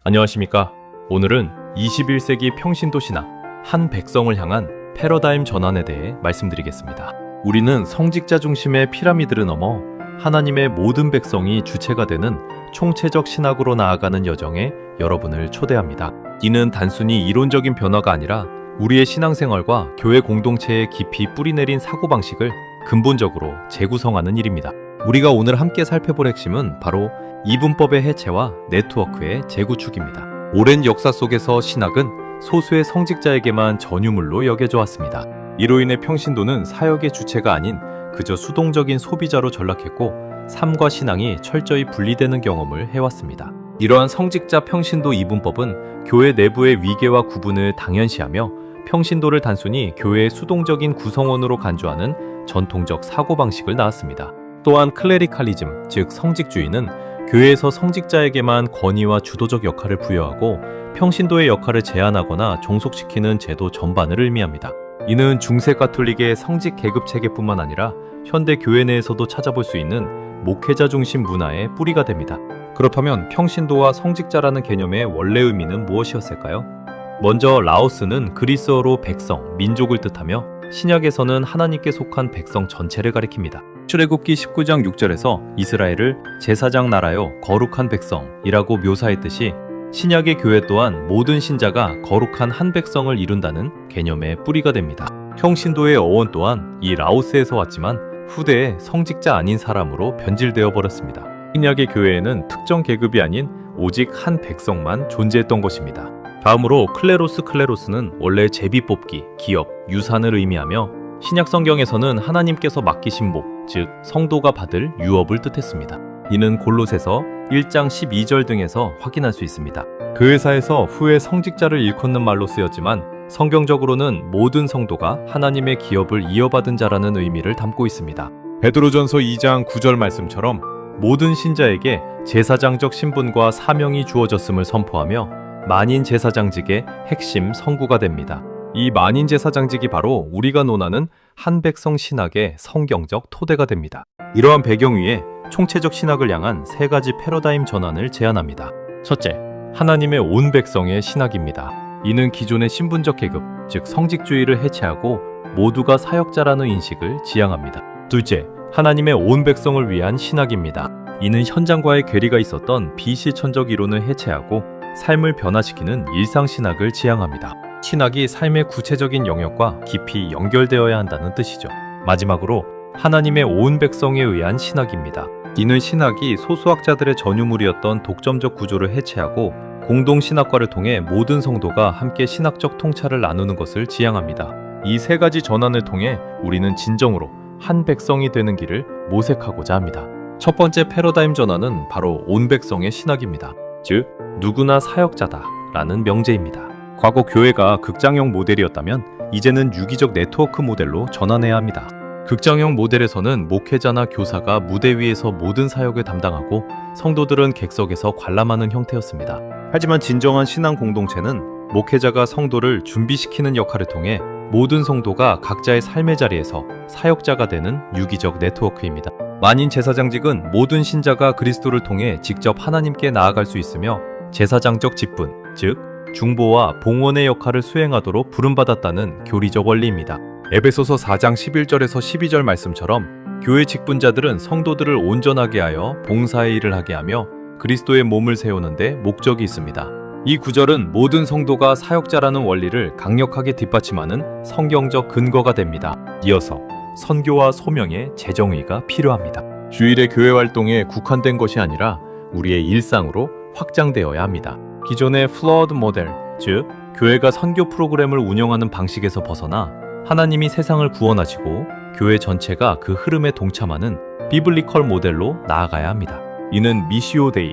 안녕하십니까. 오늘은 21세기 평신도 신학, 한 백성을 향한 패러다임 전환에 대해 말씀드리겠습니다. 우리는 성직자 중심의 피라미드를 넘어 하나님의 모든 백성이 주체가 되는 총체적 신학으로 나아가는 여정에 여러분을 초대합니다. 이는 단순히 이론적인 변화가 아니라 우리의 신앙생활과 교회 공동체에 깊이 뿌리내린 사고방식을 근본적으로 재구성하는 일입니다. 우리가 오늘 함께 살펴볼 핵심은 바로 이분법의 해체와 네트워크의 재구축입니다. 오랜 역사 속에서 신학은 소수의 성직자에게만 전유물로 여겨져 왔습니다. 이로 인해 평신도는 사역의 주체가 아닌 그저 수동적인 소비자로 전락했고 삶과 신앙이 철저히 분리되는 경험을 해왔습니다. 이러한 성직자 평신도 이분법은 교회 내부의 위계와 구분을 당연시하며 평신도를 단순히 교회의 수동적인 구성원으로 간주하는 전통적 사고방식을 낳았습니다. 또한 클레리칼리즘, 즉 성직주의는 교회에서 성직자에게만 권위와 주도적 역할을 부여하고 평신도의 역할을 제한하거나 종속시키는 제도 전반을 의미합니다. 이는 중세 가톨릭의 성직 계급 체계뿐만 아니라 현대 교회 내에서도 찾아볼 수 있는 목회자 중심 문화의 뿌리가 됩니다. 그렇다면 평신도와 성직자라는 개념의 원래 의미는 무엇이었을까요? 먼저 라오스는 그리스어로 백성, 민족을 뜻하며 신약에서는 하나님께 속한 백성 전체를 가리킵니다. 출애굽기 19장 6절에서 이스라엘을 제사장 나라요 거룩한 백성이라고 묘사했듯이 신약의 교회 또한 모든 신자가 거룩한 한 백성을 이룬다는 개념의 뿌리가 됩니다. 평신도의 어원 또한 이 라오스에서 왔지만 후대에 성직자 아닌 사람으로 변질되어 버렸습니다. 신약의 교회에는 특정 계급이 아닌 오직 한 백성만 존재했던 것입니다. 다음으로 클레로스는 원래 제비 뽑기, 기업, 유산을 의미하며 신약 성경에서는 하나님께서 맡기신 목, 즉 성도가 받을 유업을 뜻했습니다. 이는 골로새서 1장 12절 등에서 확인할 수 있습니다. 교회사에서 후에 성직자를 일컫는 말로 쓰였지만 성경적으로는 모든 성도가 하나님의 기업을 이어받은 자라는 의미를 담고 있습니다. 베드로전서 2장 9절 말씀처럼 모든 신자에게 제사장적 신분과 사명이 주어졌음을 선포하며 만인 제사장직의 핵심 성구가 됩니다. 이 만인 제사장직이 바로 우리가 논하는 한 백성 신학의 성경적 토대가 됩니다. 이러한 배경 위에 총체적 신학을 향한 세 가지 패러다임 전환을 제안합니다. 첫째, 하나님의 온 백성의 신학입니다. 이는 기존의 신분적 계급, 즉 성직주의를 해체하고 모두가 사역자라는 인식을 지향합니다. 둘째, 하나님의 온 백성을 위한 신학입니다. 이는 현장과의 괴리가 있었던 비실천적 이론을 해체하고 삶을 변화시키는 일상신학을 지향합니다. 신학이 삶의 구체적인 영역과 깊이 연결되어야 한다는 뜻이죠. 마지막으로 하나님의 온 백성에 의한 신학입니다. 이는 신학이 소수학자들의 전유물이었던 독점적 구조를 해체하고 공동신학과를 통해 모든 성도가 함께 신학적 통찰을 나누는 것을 지향합니다. 이 세 가지 전환을 통해 우리는 진정으로 한 백성이 되는 길을 모색하고자 합니다. 첫 번째 패러다임 전환은 바로 온 백성의 신학입니다. 즉, 누구나 사역자다 라는 명제입니다. 과거 교회가 극장형 모델이었다면 이제는 유기적 네트워크 모델로 전환해야 합니다. 극장형 모델에서는 목회자나 교사가 무대 위에서 모든 사역을 담당하고 성도들은 객석에서 관람하는 형태였습니다. 하지만 진정한 신앙 공동체는 목회자가 성도를 준비시키는 역할을 통해 모든 성도가 각자의 삶의 자리에서 사역자가 되는 유기적 네트워크입니다. 만인 제사장직은 모든 신자가 그리스도를 통해 직접 하나님께 나아갈 수 있으며 제사장적 직분, 즉 중보와 봉헌의 역할을 수행하도록 부름받았다는 교리적 원리입니다. 에베소서 4장 11절에서 12절 말씀처럼 교회 직분자들은 성도들을 온전하게 하여 봉사의 일을 하게 하며 그리스도의 몸을 세우는 데 목적이 있습니다. 이 구절은 모든 성도가 사역자라는 원리를 강력하게 뒷받침하는 성경적 근거가 됩니다. 이어서 선교와 소명의 재정의가 필요합니다. 주일의 교회 활동에 국한된 것이 아니라 우리의 일상으로 확장되어야 합니다. 기존의 플러드 모델, 즉 교회가 선교 프로그램을 운영하는 방식에서 벗어나 하나님이 세상을 구원하시고 교회 전체가 그 흐름에 동참하는 비블리컬 모델로 나아가야 합니다. 이는 미시오 데이,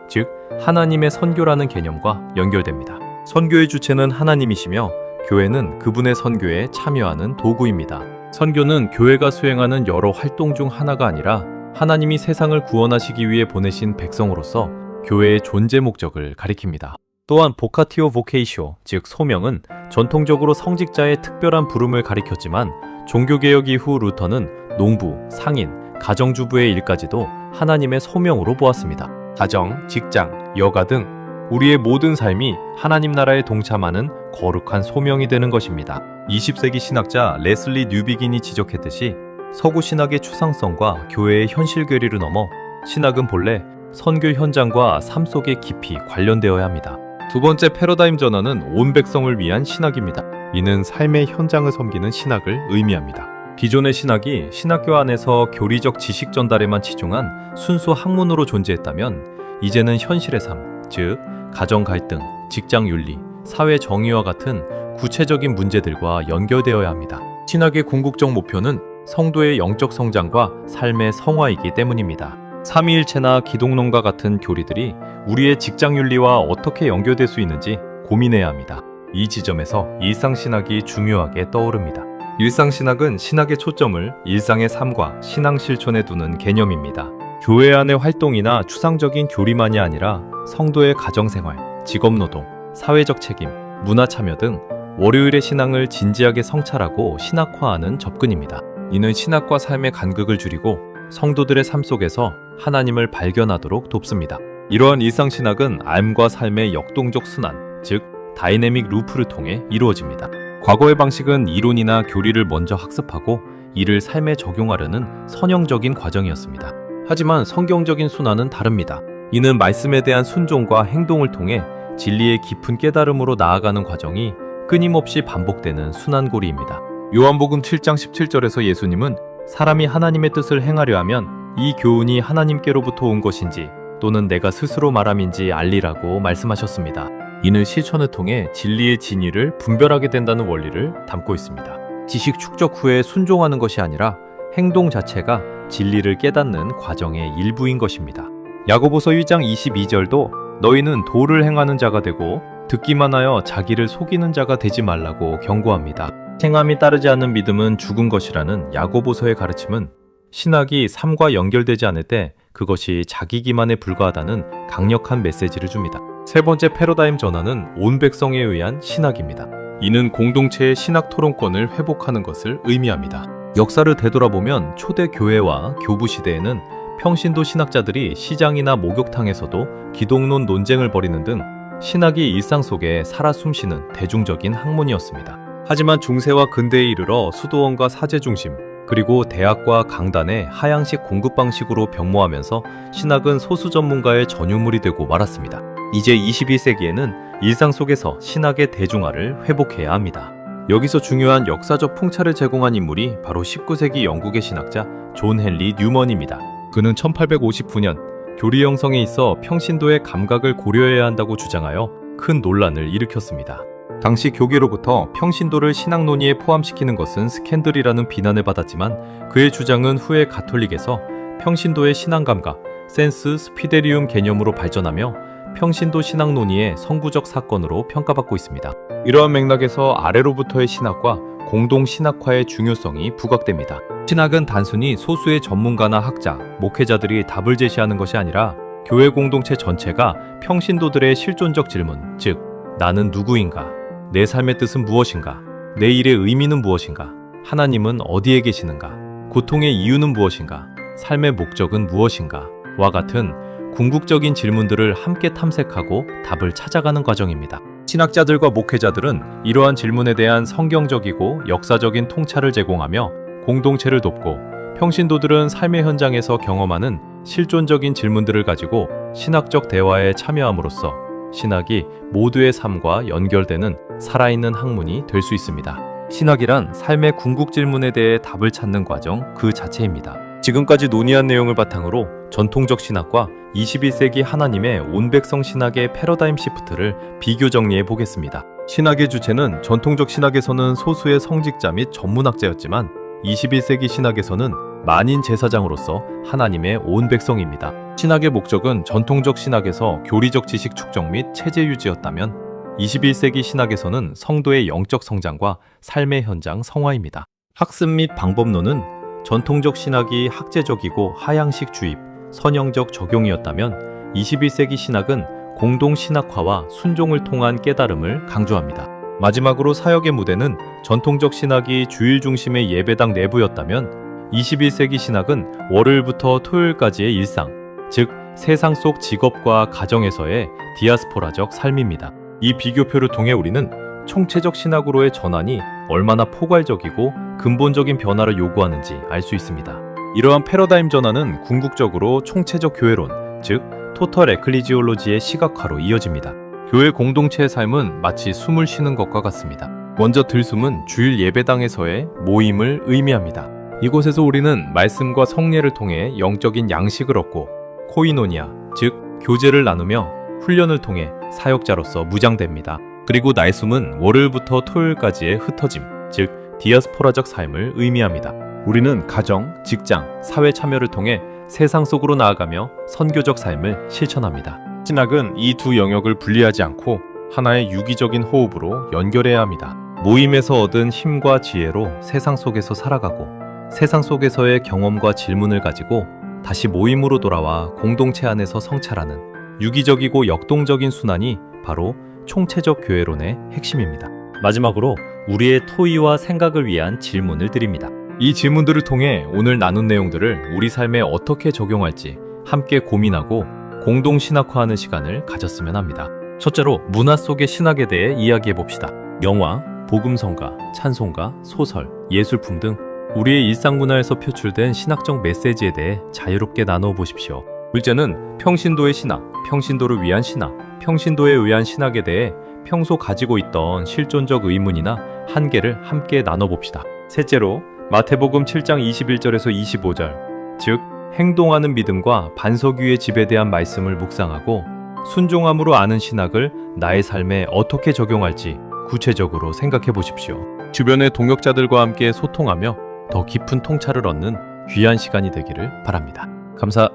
즉 하나님의 선교라는 개념과 연결됩니다. 선교의 주체는 하나님이시며 교회는 그분의 선교에 참여하는 도구입니다. 선교는 교회가 수행하는 여러 활동 중 하나가 아니라 하나님이 세상을 구원하시기 위해 보내신 백성으로서 교회의 존재 목적을 가리킵니다. 또한 보카티오 보케이쇼, 즉 소명은 전통적으로 성직자의 특별한 부름을 가리켰지만 종교개혁 이후 루터는 농부, 상인, 가정주부의 일까지도 하나님의 소명으로 보았습니다. 가정, 직장, 여가 등 우리의 모든 삶이 하나님 나라에 동참하는 거룩한 소명이 되는 것입니다. 20세기 신학자 레슬리 뉴비긴이 지적했듯이 서구 신학의 추상성과 교회의 현실 괴리를 넘어 신학은 본래 선교 현장과 삶 속에 깊이 관련되어야 합니다. 두 번째 패러다임 전환은 온 백성을 위한 신학입니다. 이는 삶의 현장을 섬기는 신학을 의미합니다. 기존의 신학이 신학교 안에서 교리적 지식 전달에만 치중한 순수 학문으로 존재했다면 이제는 현실의 삶, 즉 가정 갈등, 직장 윤리, 사회 정의와 같은 구체적인 문제들과 연결되어야 합니다. 신학의 궁극적 목표는 성도의 영적 성장과 삶의 성화이기 때문입니다. 삼위일체나 기독론과 같은 교리들이 우리의 직장 윤리와 어떻게 연결될 수 있는지 고민해야 합니다. 이 지점에서 일상신학이 중요하게 떠오릅니다. 일상신학은 신학의 초점을 일상의 삶과 신앙 실천에 두는 개념입니다. 교회 안의 활동이나 추상적인 교리만이 아니라 성도의 가정생활, 직업노동, 사회적 책임, 문화 참여 등 월요일의 신앙을 진지하게 성찰하고 신학화하는 접근입니다. 이는 신학과 삶의 간극을 줄이고 성도들의 삶 속에서 하나님을 발견하도록 돕습니다. 이러한 일상신학은 삶과 삶의 역동적 순환, 즉 다이내믹 루프를 통해 이루어집니다. 과거의 방식은 이론이나 교리를 먼저 학습하고 이를 삶에 적용하려는 선형적인 과정이었습니다. 하지만 성경적인 순환은 다릅니다. 이는 말씀에 대한 순종과 행동을 통해 진리의 깊은 깨달음으로 나아가는 과정이 끊임없이 반복되는 순환고리입니다. 요한복음 7장 17절에서 예수님은 사람이 하나님의 뜻을 행하려 하면 이 교훈이 하나님께로부터 온 것인지 또는 내가 스스로 말함인지 알리라고 말씀하셨습니다. 이는 실천을 통해 진리의 진위를 분별하게 된다는 원리를 담고 있습니다. 지식 축적 후에 순종하는 것이 아니라 행동 자체가 진리를 깨닫는 과정의 일부인 것입니다. 야고보서 1장 22절도 너희는 도를 행하는 자가 되고 듣기만 하여 자기를 속이는 자가 되지 말라고 경고합니다. 행함이 따르지 않는 믿음은 죽은 것이라는 야고보서의 가르침은 신학이 삶과 연결되지 않을 때 그것이 자기 기만에 불과하다는 강력한 메시지를 줍니다. 세 번째 패러다임 전환은 온 백성에 의한 신학입니다. 이는 공동체의 신학 토론권을 회복하는 것을 의미합니다. 역사를 되돌아보면 초대 교회와 교부 시대에는 평신도 신학자들이 시장이나 목욕탕에서도 기독론 논쟁을 벌이는 등 신학이 일상 속에 살아 숨쉬는 대중적인 학문이었습니다. 하지만 중세와 근대에 이르러 수도원과 사제 중심, 그리고 대학과 강단의 하향식 공급 방식으로 변모하면서 신학은 소수 전문가의 전유물이 되고 말았습니다. 이제 21세기에는 일상 속에서 신학의 대중화를 회복해야 합니다. 여기서 중요한 역사적 풍차를 제공한 인물이 바로 19세기 영국의 신학자 존 헨리 뉴먼입니다. 그는 1859년 교리 형성에 있어 평신도의 감각을 고려해야 한다고 주장하여 큰 논란을 일으켰습니다. 당시 교계로부터 평신도를 신학 논의에 포함시키는 것은 스캔들이라는 비난을 받았지만 그의 주장은 후에 가톨릭에서 평신도의 신앙 감각, 센스 스피데리움 개념으로 발전하며 평신도 신학 논의의 성구적 사건으로 평가받고 있습니다. 이러한 맥락에서 아래로부터의 신학과 공동 신학화의 중요성이 부각됩니다. 신학은 단순히 소수의 전문가나 학자, 목회자들이 답을 제시하는 것이 아니라 교회 공동체 전체가 평신도들의 실존적 질문, 즉 나는 누구인가? 내 삶의 뜻은 무엇인가? 내 일의 의미는 무엇인가? 하나님은 어디에 계시는가? 고통의 이유는 무엇인가? 삶의 목적은 무엇인가? 와 같은 궁극적인 질문들을 함께 탐색하고 답을 찾아가는 과정입니다. 신학자들과 목회자들은 이러한 질문에 대한 성경적이고 역사적인 통찰을 제공하며 공동체를 돕고 평신도들은 삶의 현장에서 경험하는 실존적인 질문들을 가지고 신학적 대화에 참여함으로써 신학이 모두의 삶과 연결되는 살아있는 학문이 될 수 있습니다. 신학이란 삶의 궁극 질문에 대해 답을 찾는 과정 그 자체입니다. 지금까지 논의한 내용을 바탕으로 전통적 신학과 21세기 하나님의 온 백성 신학의 패러다임 시프트를 비교 정리해 보겠습니다. 신학의 주체는 전통적 신학에서는 소수의 성직자 및 전문학자였지만 21세기 신학에서는 만인 제사장으로서 하나님의 온 백성입니다. 신학의 목적은 전통적 신학에서 교리적 지식 축적 및 체제 유지였다면 21세기 신학에서는 성도의 영적 성장과 삶의 현장 성화입니다. 학습 및 방법론은 전통적 신학이 학제적이고 하향식 주입, 선형적 적용이었다면 21세기 신학은 공동 신학화와 순종을 통한 깨달음을 강조합니다. 마지막으로 사역의 무대는 전통적 신학이 주일 중심의 예배당 내부였다면 21세기 신학은 월요일부터 토요일까지의 일상, 즉 세상 속 직업과 가정에서의 디아스포라적 삶입니다. 이 비교표를 통해 우리는 총체적 신학으로의 전환이 얼마나 포괄적이고 근본적인 변화를 요구하는지 알 수 있습니다. 이러한 패러다임 전환은 궁극적으로 총체적 교회론, 즉 토털 에클리지올로지의 시각화로 이어집니다. 교회 공동체의 삶은 마치 숨을 쉬는 것과 같습니다. 먼저 들숨은 주일 예배당에서의 모임을 의미합니다. 이곳에서 우리는 말씀과 성례를 통해 영적인 양식을 얻고 코이노니아, 즉 교제를 나누며 훈련을 통해 사역자로서 무장됩니다. 그리고 날숨은 월요일부터 토요일까지의 흩어짐, 즉 디아스포라적 삶을 의미합니다. 우리는 가정, 직장, 사회 참여를 통해 세상 속으로 나아가며 선교적 삶을 실천합니다. 신학은 이 두 영역을 분리하지 않고 하나의 유기적인 호흡으로 연결해야 합니다. 모임에서 얻은 힘과 지혜로 세상 속에서 살아가고 세상 속에서의 경험과 질문을 가지고 다시 모임으로 돌아와 공동체 안에서 성찰하는 유기적이고 역동적인 순환이 바로 총체적 교회론의 핵심입니다. 마지막으로 우리의 토의와 생각을 위한 질문을 드립니다. 이 질문들을 통해 오늘 나눈 내용들을 우리 삶에 어떻게 적용할지 함께 고민하고 공동 신학화하는 시간을 가졌으면 합니다. 첫째로 문화 속의 신학에 대해 이야기해 봅시다. 영화, 복음성가, 찬송가, 소설, 예술품 등 우리의 일상문화에서 표출된 신학적 메시지에 대해 자유롭게 나누어 보십시오. 둘째는 평신도의 신학, 평신도를 위한 신학, 평신도에 의한 신학에 대해 평소 가지고 있던 실존적 의문이나 한계를 함께 나눠봅시다. 셋째로 마태복음 7장 21절에서 25절, 즉 행동하는 믿음과 반석위의 집에 대한 말씀을 묵상하고 순종함으로 아는 신학을 나의 삶에 어떻게 적용할지 구체적으로 생각해 보십시오. 주변의 동역자들과 함께 소통하며 더 깊은 통찰을 얻는 귀한 시간이 되기를 바랍니다.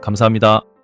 감사합니다.